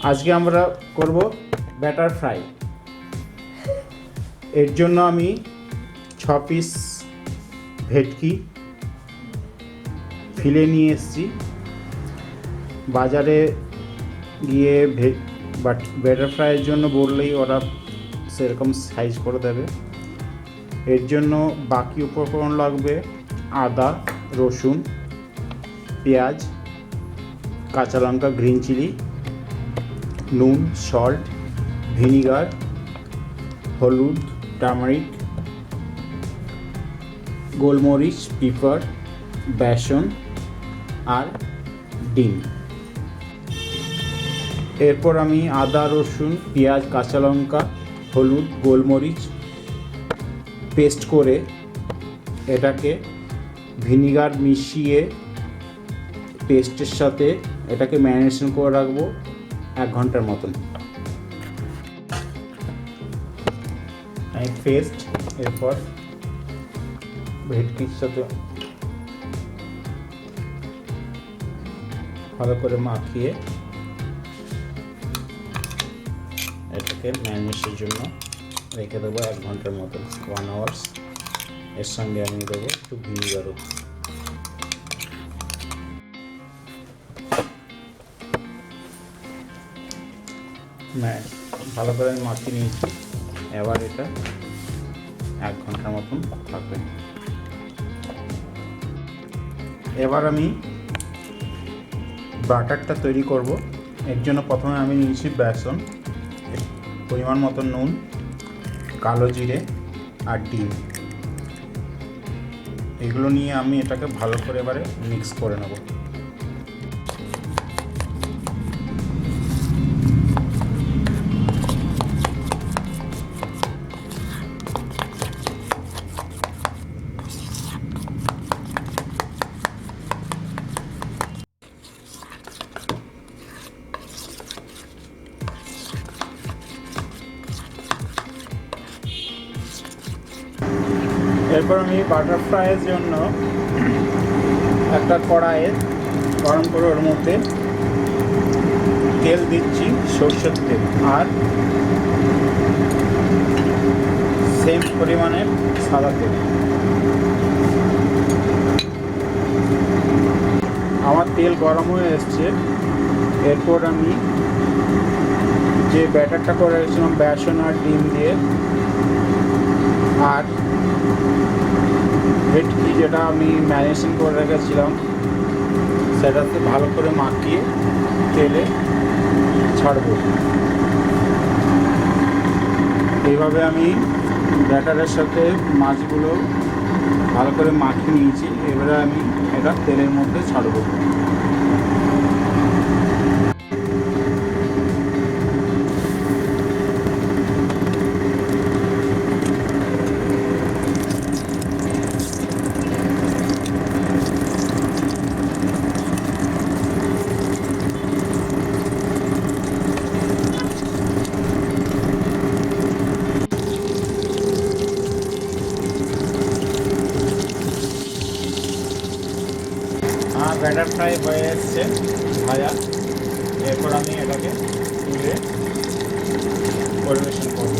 আজকে আমরা করব ব্যাটার ফ্রাই। এর জন্য আমি 6 পিস ভেটকি ফিলে নিয়ে এসেছি। বাজারে গিয়ে ব্যাটার ফ্রাইয়ের জন্য বললেই ওরা সেরকম সাইজ করে দেবে। এর জন্য বাকি উপকরণ লাগবে আদা, রসুন, পেঁয়াজ, কাঁচা লঙ্কা, গ্রিন চিলি, নুন, সল্ট, ভিনিগার, হলুদ, টার্মারিক, গোলমরিচ, পিপার, বেসন আর ডিম। এরপর আমি আদা, রসুন, পেঁয়াজ, কাঁচা লঙ্কা, হলুদ, গোলমরিচ পেস্ট করে এটাকে ভিনিগার মিশিয়ে পেস্টের সাথে এটাকে ম্যারিনেশন করে রাখবো 1 ঘন্টার মতন। পেস্ট এরপর ভেটকির সাথে ভালো করে মাখিয়ে এটাকে ম্যারিনেশনের জন্য রেখে দেবো 1 ঘন্টার মতন, 1 আওয়ার্স। এর সঙ্গে আমি দেবো একটু ভিনিগারও। ভালো করে আমি মাখিয়ে নিয়েছি। এবার এটা 1 ঘন্টার মতন থাকবে। এবার আমি বাটারটা তৈরি করব। এর জন্য প্রথমে আমি নিয়েছি বেসন, পরিমাণ মতো নুন, কালো জিরে আর ডিম। এগুলো নিয়ে আমি এটাকে ভালো করে এবারে মিক্স করে নেব। এরপর আমি বাটার ফ্রাইয়ের জন্য একটা কড়াইয়ে গরম করে ওর মধ্যে তেল দিচ্ছি, সরষের তেল, আর সেম পরিমাণের সাদা তেল। আমার তেল গরম হয়ে এসছে। এরপর আমি যে ব্যাটারটা করে রেখেছিলাম বেসন আর ডিম দিয়ে আর ভেটকি যেটা আমি ম্যারিনেশন করে রেখেছিলাম সেটাতে ভালো করে মাখিয়ে তেলে ছাড়বো। এইভাবে আমি ব্যাটারের সাথে মাছগুলো ভালো করে মাখিয়ে নিয়েছি। এবারে আমি এটা তেলের মধ্যে ছাড়বো। ব্যাটার ফ্রাই হয়ে এসছে ভাজা। এরপর আমি এটাকে তুলে পরিবেশন করব।